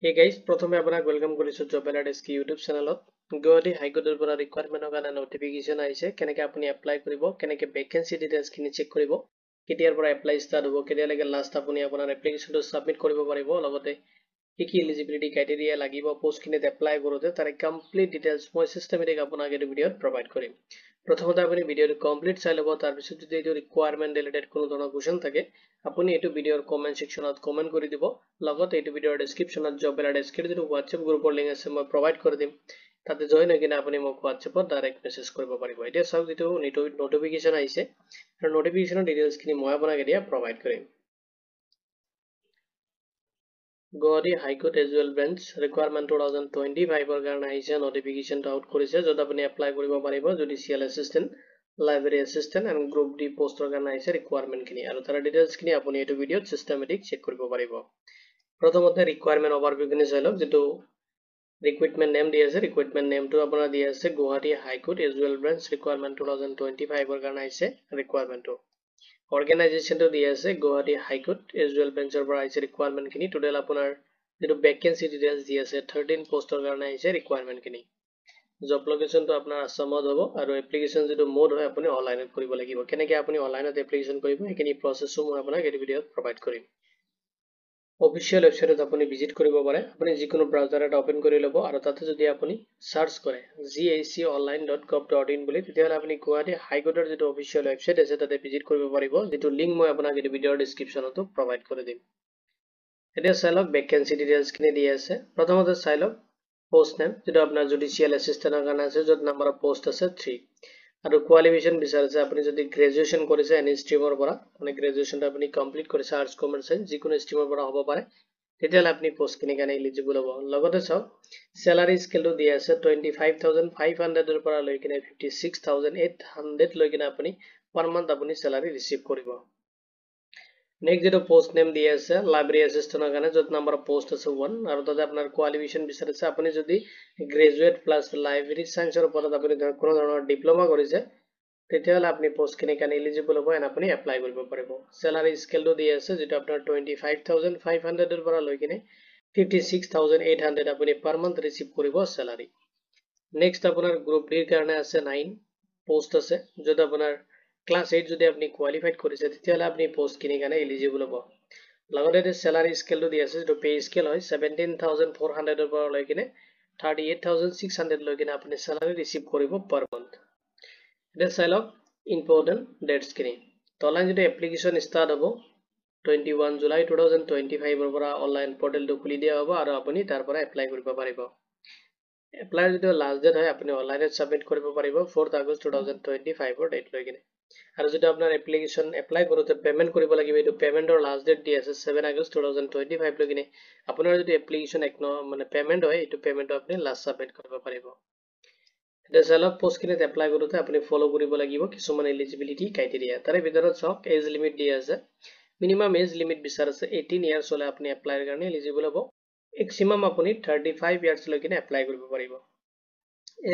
Hey guys, প্ৰথমে আপোনাক welcome কৰিছো জব এলাৰ্ট এছকি ইউটিউব চেনেলত। গুৱাহাটী হাইকোৰ্টৰ পৰা ৰিকুৱাৰমেন্টৰ কাৰণে নটিফিকেশন আহিছে। কেনেকৈ আপুনি এপ্লাই কৰিব, কেনেকৈ ভেকেন্সি ডিটেইলছ খিনি চেক কৰিব, কেতিয়াৰ পৰা এপ্লাই ষ্টাৰ্ট হ'ব, কেতিয়ালৈকে লাষ্ট আপুনি আপোনাৰ এপ্লিকেশনটো সাবমিট কৰিব পাৰিব, লগতে কি এলিজিবিলিটি ক্ৰাইটেৰিয়া লাগিব পোষ্টখিনিত এপ্লাই কৰোঁতে তাৰে কমপ্লিট ডিটেইলছ মই সিস্টেমেটিক আপোনাক এই ভিডিঅ'ত প্ৰভাইড কৰিম। প্ৰথমতে আপুনি ভিডিঅ'টো কমপ্লিট চাই ল'ব, তাৰ পিছত যদি এইটো ৰিকুৱাৰমেন্ট ৰিলেটেড কোনো ধৰণৰ কোৱেশ্চন থাকে আপুনি এইটো ভিডিঅ'ৰ কমেন্ট সেকশনত কমেন্ট কৰি দিব। লগতে এইটো ভিডিঅ'ৰ ডেসক্ৰিপচনত জব এলাৰ্ট এছকিৰ যিটো হোৱাটছএপ গ্ৰুপৰ লিংক আছে মই প্ৰভাইড কৰি দিম। তাতে জইন হৈ কিনে আপুনি মোক হোৱাটছএপত ডাইৰেক্ট মেছেজ কৰিব পাৰিব। এতিয়া চাওক যিটো নটিফিকেশন আহিছে আৰু নটিফিকেশনৰ ডিটেইলছখিনি মই আপোনাক এতিয়া প্ৰভাইড কৰিম। গুৱাহাটী হাইকোৰ্ট এজুৱেল ব্ৰাঞ্চ ৰিকুৱাৰমেন্ট 2025 ৰ কাৰণে আহিছে নটিফিকেশনটো আউট কৰিছে, য'ত আপুনি এপ্লাই কৰিব পাৰিব judicial assistant, library assistant and group D পোষ্টৰ কাৰণে আহিছে ৰিকুৱাৰমেন্টখিনি, আৰু তাৰ ডিটেইলছখিনি আপুনি এইটো ভিডিঅ'ত সিস্টেমেটিক চেক কৰিব পাৰিব। প্ৰথমতে ৰিকুৱাৰমেন্ট অভাৰভিউখিনি চাই লওক। যিটো ৰিক্ৰুইটমেন্ট নেম দি আছে, ৰিক্ৰুইটমেন্ট নেমটো আপোনাৰ দি আছে গুৱাহাটী হাইকোৰ্ট এজুৱেল ব্ৰাঞ্চ ৰিকুৱাৰমেন্ট 2025 ৰ কাৰণে আহিছে ৰিকুৱাৰমেন্টটো। অৰ্গেনাইজেশ্যনটো দি আছে গুৱাহাটী হাইকোৰ্ট এজুৱেল ব্ৰাঞ্চৰ পৰা আহিছে ৰিকুৱাৰমেন্টখিনি। টোটেল আপোনাৰ যেটো ভেকেন্সি ডিটেইলছ দি আছে 13 পোষ্টৰ কাৰণে আহিছে ৰিকুৱাৰমেন্টখিনি। জব লোকেশনটো আপোনাৰ আসামত হ'ব, আৰু এপ্লিকেশন যেটো মোড হয় আপুনি অনলাইনত কৰিব লাগিব। কেনেকৈ আপুনি অনলাইনত এপ্লিকেশন কৰিব সেইখিনি প্ৰসেছও মই আপোনাক এই ভিডিঅ'ত প্ৰভাইড কৰিম। অফিচিয়েল ওয়েবসাইটত আপুনি ভিজিট কৰিব পাৰে। আপুনি যিকোনো ব্ৰাউজাৰ এটা ওপেন কৰি ল'ব, আৰু তাতে যদি আপুনি সাৰ্চ কৰে gaconline.gov.in বুলি, তেতিয়াহ'লে আপুনি গুৱাহাটী হাইকোৰ্টৰ যিটো অফিচিয়েল ওয়েবসাইট আছে তাতে ভিজিট কৰিব পাৰিব, যিটো লিংক মই আপোনাক এই ভিডিঅ'ৰ ডেসক্ৰিপচনতো প্ৰভাইড কৰি দিম। এতিয়া চাই লওক ভেকেন্সি ডিটেইলছখিনি দি আছে। প্ৰথমতে চাই লওক পোষ্ট নেম, যেটো আপোনাৰ জুডিচিয়েল এছিষ্টেণ্টৰ কাৰণে আছে, য'ত নাম্বাৰ অফ পোষ্ট আছে 3, আৰু কোৱালিফিকেশ্যন বিচাৰিছে আপুনি যদি গ্ৰেজুৱেশ্যন কৰিছে এনি ষ্ট্ৰীমৰ পৰা, মানে গ্ৰেজুৱেশ্যনটো আপুনি কমপ্লিট কৰিছে আৰ্টছ কমাৰ্চ চায়েন্স যিকোনো ষ্ট্ৰীমৰ পৰা হ'ব পাৰে, তেতিয়াহ'লে আপুনি পোষ্টখিনিৰ কাৰণে এলিজিবল হ'ব। লগতে চাওক চেলাৰী স্কেলটো দি আছে 25,500 ৰ পৰা লৈ কিনে 56,800 লৈ কিনে আপুনি পাৰ মান্থ আপুনি চেলাৰী ৰিচিভ কৰিব। নেক্সট যেটো পোষ্ট নেম দি আছে লাইব্ৰেৰী এছিষ্টেণ্টৰ কাৰণে, য'ত নাম্বাৰ অফ পোষ্ট আছে 1, আৰু তাতে আপোনাৰ কোৱালিফিকেশ্যন বিচাৰিছে আপুনি যদি গ্ৰেজুৱেট প্লাছ লাইব্ৰেৰী সায়েন্সৰ ওপৰত আপুনি কোনো ধৰণৰ ডিপ্লোমা কৰিছে, তেতিয়াহ'লে আপুনি পোষ্টখিনিৰ কাৰণে এলিজিবল হ'ব এণ্ড আপুনি এপ্লাই কৰিব পাৰিব। চেলাৰী স্কেলটো দি আছে যেটো আপোনাৰ 25,500 ৰ পৰা লৈ কিনে 56,800 আপুনি পাৰ মান্থ ৰিচিভ কৰিব চেলাৰী। নেক্সট আপোনাৰ গ্ৰুপ ডিৰ কাৰণে আছে 9 পোষ্ট আছে, য'ত আপোনাৰ ক্লাছ 8 যদি আপুনি কোৱালিফাইড কৰিছে তেতিয়াহ'লে আপুনি পোষ্টখিনিৰ কাৰণে এলিজিবল হ'ব। লগতে চেলাৰী স্কেলটো দি আছে, যেটো পে স্কেল হয় 17,400 ৰ পৰা লৈ কিনে 38,600 লৈ কিনে আপুনি চেলাৰী ৰিচিভ কৰিব পাৰ মান্থ। এতিয়া চাই লওক ইম্পৰ্টেণ্ট ডেটছখিনি। অনলাইন যেটো এপ্লিকেশ্যন ষ্টাৰ্ট হ'ব 21 জুলাই 2025 ৰ পৰা অনলাইন পৰ্টেলটো খুলি দিয়া হ'ব, আৰু আপুনি তাৰ পৰা এপ্লাই কৰিব পাৰিব। এপ্লাইৰ যেটো লাষ্ট ডেট হয় আপুনি অনলাইনত সাবমিট কৰিব পাৰিব 4 আগষ্ট 2025 ৰ ডেট লৈ কিনে, আৰু যেটো আপোনাৰ এপ্লিকেশ্যন এপ্লাই কৰোঁতে পেমেন্ট কৰিব লাগিব, এইটো পেমেন্টৰ লাষ্ট ডেট দি আছে 7 আগষ্ট 2025 লৈ কিনে আপোনাৰ যদি এপ্লিকেশ্যন মানে পেমেন্ট হয় এইটো পেমেন্টটো আপুনি লাষ্ট সাবমিট কৰিব পাৰিব। এতিয়া চাই লওক পোষ্টখিনিত এপ্লাই কৰোঁতে আপুনি ফলো কৰিব লাগিব কিছুমান এলিজিবিলিটি ক্ৰাইটেৰিয়া। তাৰে ভিতৰত চাওক এজ লিমিট দি আছে, মিনিমাম এজ লিমিট বিচাৰিছে 18 ইয়াৰ্ছ হ'লে আপুনি এপ্লাইৰ কাৰণে এলিজিবল হ'ব। মেক্সিমাম আপুনি 35 ইয়াৰ্ছ লৈ কিনে এপ্লাই কৰিব পাৰিব।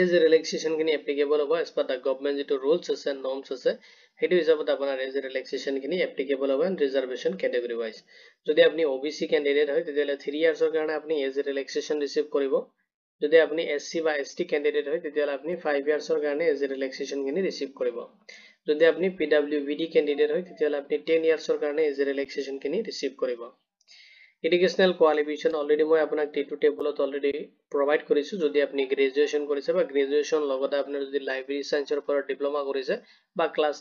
এজ ৰিলেক্সেশ্যনখিনি এপ্লিকেবল হ'ব এজ পাৰ দ্য গভৰ্ণমেণ্ট যিটো ৰুলছ আছে নৰ্মছ আছে সেইটো হিচাপত আপোনাৰ এজ ৰিলেক্সেশ্যনখিনি এপ্লিকেবল হ'ব এণ্ড ৰিজাৰ্ভেশ্যন কেটেগৰী ৱাইজ। যদি আপুনি OBC কেণ্ডিডেট হয় তেতিয়াহ'লে 3 ইয়াৰ্ছৰ কাৰণে আপুনি এজ ৰিলেক্সেশ্যন ৰিচিভ কৰিব। যদি আপুনি SC বা ST কেণ্ডিডেট হয় তেতিয়াহ'লে আপুনি 5 ইয়াৰ্ছৰ কাৰণে এজ ৰিলেক্সেশ্যনখিনি ৰিচিভ কৰিব। যদি আপুনি PWBD কেণ্ডিডেট হয় তেতিয়াহ'লে আপুনি 10 ইয়াৰ্ছৰ কাৰণে এজ ৰিলেক্সেশ্যনখিনি ৰিচিভ কৰিব। এডুকেশ্যনেল কোৱালিফিকেশ্যন অলৰেডি মই আপোনাক টেটু টেবুলত অলৰেডি প্ৰভাইড কৰিছোঁ। যদি আপুনি গ্ৰেজুৱেশ্যন কৰিছে বা গ্ৰেজুৱেশ্যন লগতে আপোনাৰ যদি লাইব্ৰেৰী সায়েন্সৰ ওপৰত ডিপ্লোমা কৰিছে বা ক্লাছ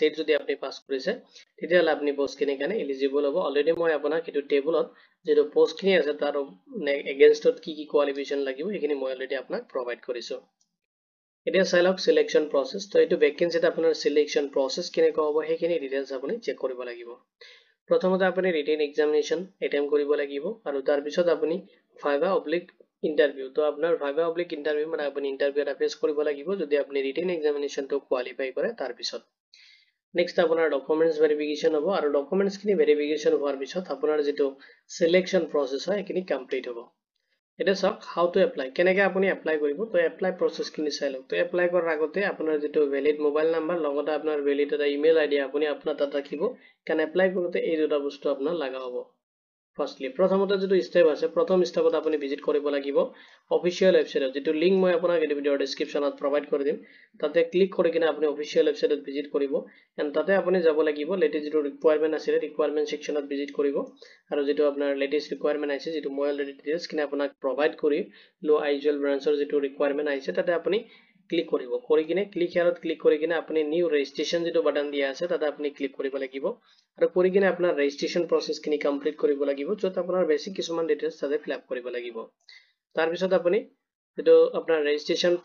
8 যদি আপুনি পাছ কৰিছে তেতিয়াহ'লে আপুনি পোষ্টখিনিৰ কাৰণে এলিজিবল হ'ব। অলৰেডি মই আপোনাক এইটো টেবুলত যেটো পোষ্টখিনি আছে তাৰ এগেইনষ্টত কি কোৱালিফিকেশ্যন লাগিব সেইখিনি মই অলৰেডি আপোনাক প্ৰভাইড কৰিছোঁ। এতিয়া চাই লওক সিলেকশ্যন প্ৰসেছ। তো এইটো ভেকেন্সিত আপোনাৰ সিলেকশ্যন প্ৰসেছ কেনেকুৱা হ'ব সেইখিনি ডিটেইলছ আপুনি চেক কৰিব লাগিব। প্ৰথমতে আপুনি ৰিটেন এক্সামিনেশ্যন এটেম্প কৰিব লাগিব, আৰু তাৰ পিছত আপুনি ভাইভা অব্লিক ইণ্টাৰভিউ। তো আপোনাৰ ভাইভা অব্লিক ইণ্টাৰভিউ মানে আপুনি ইণ্টাৰভিউ এটা ফেচ কৰিব লাগিব যদি আপুনি ৰিটেন এক্সামিনেশ্যনটো কোৱালিফাই কৰে তাৰ পিছত। নেক্সট আপোনাৰ ডকুমেণ্টছ ভেৰিফিকেশ্যন হ'ব, আৰু ডকুমেণ্টছখিনি ভেৰিফিকেশ্যন হোৱাৰ পিছত আপোনাৰ যিটো সিলেকশ্যন প্ৰসেছ হয় সেইখিনি কমপ্লিট হ'ব। এতিয়া চাওক হাউ টু এপ্লাই, কেনেকৈ আপুনি এপ্লাই কৰিব। তো এপ্লাই প্ৰসেছখিনি চাই লওক। তো এপ্লাই কৰাৰ আগতে আপোনাৰ যিটো ভেলিড মোবাইল নাম্বাৰ লগতে আপোনাৰ ভেলিড এটা ইমেইল ID আপুনি আপোনাৰ তাত ৰাখিব, কাৰণ এপ্লাই কৰোঁতে এই দুটা বস্তু আপোনাৰ লগা হ'ব। ফাৰ্স্টলি প্ৰথমতে যেটো স্টেপ আছে প্ৰথম স্টেপত আপুনি ভিজিট কৰিব লাগিব অফিশিয়াল ওয়েবসাইটত যেটো লিংক মই আপোনাক এই ভিডিওৰ ডেসক্ৰিপচনত প্ৰভাইড কৰি দিম তাতে ক্লিক কৰি কিনে আপুনি অফিশিয়াল ওয়েবসাইটত ভিজিট কৰিব এন্ড তাতে আপুনি যাব লাগিব লেটেস্ট যেটো ৰিকুৱাৰমেন্ট আছে ৰিকুৱাৰমেন্ট সেকশনত ভিজিট কৰিব আৰু যেটো আপোনাৰ লেটেস্ট ৰিকুৱাৰমেন্ট আছে যেটো মই অলৰেডি ডিটেইলছ কিনে আপোনাক প্ৰভাইড কৰি লো আইজুৱেল ব্ৰাঞ্চৰ যেটো ৰিকুৱাৰমেন্ট আছে তাতে আপুনি ক্লিক কৰিব কৰি কিনে ক্লিক হিয়াৰত ক্লিক কৰি কিনে আপুনি নিউ ৰেজিষ্ট্ৰেচন যেটো বাটন দিয়া আছে তাতে আপুনি ক্লিক কৰিব লাগিব আৰু কৰি কিনে আপোনাৰ ৰেজিষ্ট্ৰেচন প্ৰসেস খিনি কমপ্লিট কৰিব লাগিব যত আপোনাৰ বেসিক কিছুমান ডিটেইলছ তাতে ফিল আপ কৰিব লাগিব তাৰ পিছত আপুনি যেটো আপোনাৰ ৰেজিষ্ট্ৰেচন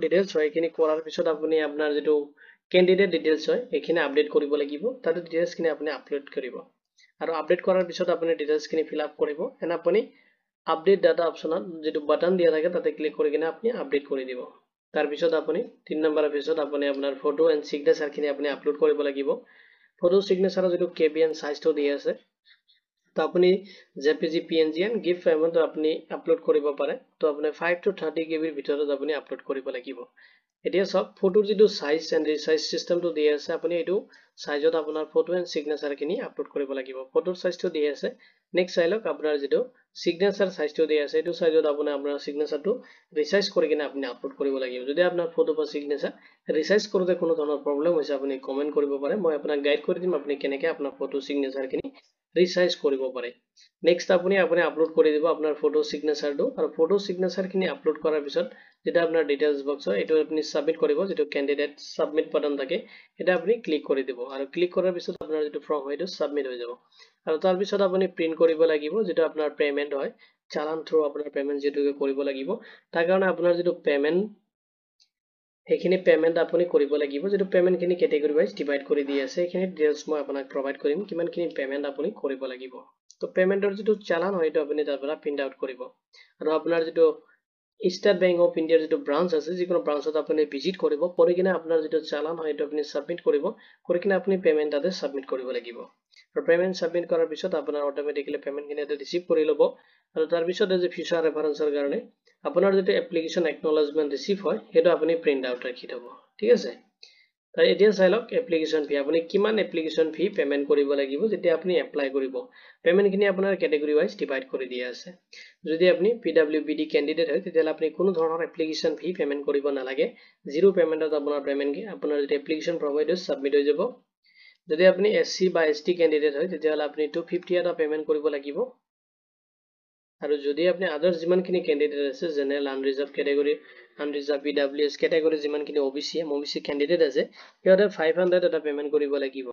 ডিটেইলছ হয় কিনি কৰাৰ পিছত আপুনি আপোনাৰ যেটো ক্যান্ডিডেট ডিটেইলছ হয় এখিনি আপডেট কৰিব লাগিব তাতে ডিটেইলছ খিনি আপুনি আপলোড কৰিব আৰু আপডেট কৰাৰ পিছত আপুনি ডিটেইলছ খিনি ফিল আপ কৰিব এন আপুনি আপডেট ডাটা অপচনত যেটো বাটন দিয়া থাকে তাতে ক্লিক কৰি কিনে আপুনি আপডেট কৰি দিব তাৰ পিছত আপুনি 3 নম্বৰ পিছত আপুনি আপোনাৰ ফটো এন্ড সিগনেচাৰ খিনি আপুনি আপলোড কৰিব লাগিব ফটো সিগনেচাৰ যেটো কেবিএন সাইজটো দিয়া আছে তো আপুনি জেপিজি পিএনজি এন্ড গিফ ফৰ্মেটত আপুনি আপলোড কৰিব পাৰে তো আপুনি 5 to 30 কেবিৰ ভিতৰত আপুনি আপলোড কৰিব লাগিব এতিয়া সব ফটোৰ যেটো সাইজ এন্ড ৰিসাইজ সিস্টেমটো দিয়া আছে আপুনি এটো সাইজত আপোনাৰ ফটো এন্ড সিগনেচাৰ খিনি আপলোড কৰিব লাগিব ফটোৰ সাইজটো দিয়া আছে নেক্সট চাইলক আপোনাৰ যেটো সিগনেচাৰ সাইজটো দিয়া আছে এটো সাইজত আপোনাৰ সিগনেচাৰটো ৰিসাইজ কৰি কিনে আপুনি আপলোড কৰিব লাগিব যদি আপোনাৰ ফটো বা সিগনেচাৰ ৰিসাইজ কৰোতে কোনো ধৰণৰ প্ৰবলেম হৈছে আপুনি কমেন্ট কৰিব পাৰে মই আপোনাক গাইড কৰি দিম আপুনি কেনেকৈ আপোনাৰ ফটো সিগনেচাৰ খিনি ৰিসাইজ কৰিব পাৰে নেক্সট আপুনি আপলোড কৰি দিব আপোনাৰ ফটো সিগনেচাৰটো আৰু ফটো সিগনেচাৰ খিনি আপলোড কৰাৰ পিছত যেটা আপোনাৰ ডিটেইলছ বক্স হয় এটো আপুনি সাবমিট কৰিব যেটো ক্যান্ডিডেট সাবমিট বাটন থাকে এটা আপুনি ক্লিক কৰি দিব আৰু ক্লিক কৰাৰ পিছত আপোনাৰ যেটো ফৰ্ম হয় এটো সাবমিট হৈ যাব আৰু তাৰ পিছত আপুনি প্ৰিন্ট কৰিব লাগিব যেটো আপোনাৰ পেমেন্ট হয় চালান থ্ৰু আপোনাৰ পেমেন্ট যেটো কৰিব লাগিব তাৰ কাৰণে আপোনাৰ যেটো পেমেন্ট এখিনি পেমেন্ট আপুনি কৰিব লাগিব যেটো পেমেন্ট খিনি ক্যাটাগৰি ওয়াইজ ডিভাইড কৰি দি আছে এখিনি ডিটেইলছ মই আপোনাক প্ৰভাইড কৰিম কিমান খিনি পেমেন্ট আপুনি কৰিব লাগিব তো পেমেন্টৰ যেটো চালান হয় এটো আপুনি তাৰ পৰা প্ৰিন্ট আউট কৰিব আৰু আপোনাৰ যেটো স্টেট বেংক অফ ইণ্ডিয়াৰ যেটো ব্ৰাঞ্চ আছে যিকোনো ব্ৰাঞ্চত আপুনি ভিজিট কৰিব কৰি কিনে আপোনাৰ যেটো চালান হয় এটো আপুনি সাবমিট কৰিব কৰি কিনে আপুনি পেমেন্ট তাতে সাবমিট কৰিব লাগিব আৰু পেমেন্ট সাবমিট কৰাৰ পিছত আপোনাৰ অটোমেটিক্যালি পেমেন্ট খিনি ৰিসিভ কৰি লব আৰু তাৰ পিছত যে ফিউচাৰ ৰেফাৰেন্সৰ কাৰণে আপোনাৰ যেটো এপ্লিকেশন একনলেজমেন্ট ৰিসিভ হয় হেটো আপুনি প্ৰিন্ট আউট ৰাখি থব ঠিক আছে তাই এতিয়া চাইলক এপ্লিকেশন ফি আপুনি কিমান এপ্লিকেশন ফি পেমেন্ট কৰিব লাগিব যেতিয়া আপুনি এপ্লাই কৰিব পেমেন্ট খিনি আপোনাৰ ক্যাটাগৰি ওয়াইজ ডিভাইড কৰি দিয়া আছে যদি আপুনি পিডব্লিউবিডি ক্যান্ডিডেট হয় তেতিয়া আপুনি কোনো ধৰণৰ এপ্লিকেশন ফি পেমেন্ট কৰিব নালাগে জিৰো পেমেন্টত আপোনাৰ পেমেন্ট আপোনাৰ যেটো এপ্লিকেশন প্ৰভাইড সাবমিট হৈ যাব যদি আপুনি এসসি বা এসটি ক্যান্ডিডেট হয় তেতিয়া আপুনি 250 এটা পেমেন্ট কৰিব লাগিব আৰু যদি আপুনি আদাৰ্স যিমানখিনি ক্যান্ডিডেট আছে general unreserved category unreserved পিডব্লিউএস category যিমানখিনি ওবিসি ক্যান্ডিডেট আছে সিহঁতে 500 এটা পেমেন্ট কৰিব লাগিব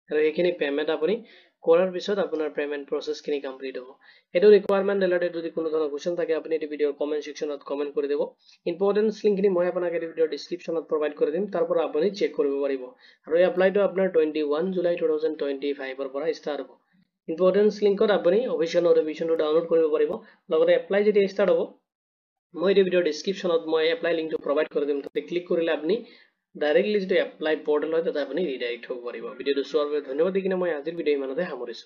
আৰু এইখিনি পেমেন্ট আপুনি কৰাৰ পিছত আপোনাৰ পেমেন্ট প্ৰসেস খিনি কমপ্লিট হ'ব এটো ৰিকুৱাৰমেন্ট ৰিলেটেড যদি কোনো ধৰণৰ কোৱেশ্চন থাকে আপুনি এই ভিডিওৰ কমেন্ট সেকশনত কমেন্ট কৰি দিব ইম্পৰ্টেন্ট লিংক খিনি মই আপোনাক এই ভিডিওৰ ডেসক্ৰিপচনত প্ৰভাইড কৰি দিম তাৰ পৰা আপুনি চেক কৰিব পাৰিব আৰু এই এপ্লাইটো আপোনাৰ 21 জুলাই 2025 ৰ পৰা ষ্টাৰ্ট হ'ব ইম্পৰ্টেন্ট লিংকত আপুনি অফিশিয়াল নোটিফিকেশনটো ডাউনলোড কৰিব পাৰিব লগতে এপ্লাই যেতিয়া ষ্টাৰ্ট হ'ব মই এই ভিডিওৰ ডেসক্ৰিপচনত মই এপ্লাই লিংকটো প্ৰভাইড কৰি দিম তাতে ক্লিক কৰিলে আপুনি ডাইৰেক্টলি যেটো এপ্লাই পৰ্টেল হয় তাতে আপুনি ৰিডাইৰেক্ট হ'ব পাৰিব ভিডিওটো চোৱাৰ বাবে ধন্যবাদ দি কিনে মই আজিৰ ভিডিও ইমানতে সামৰিছো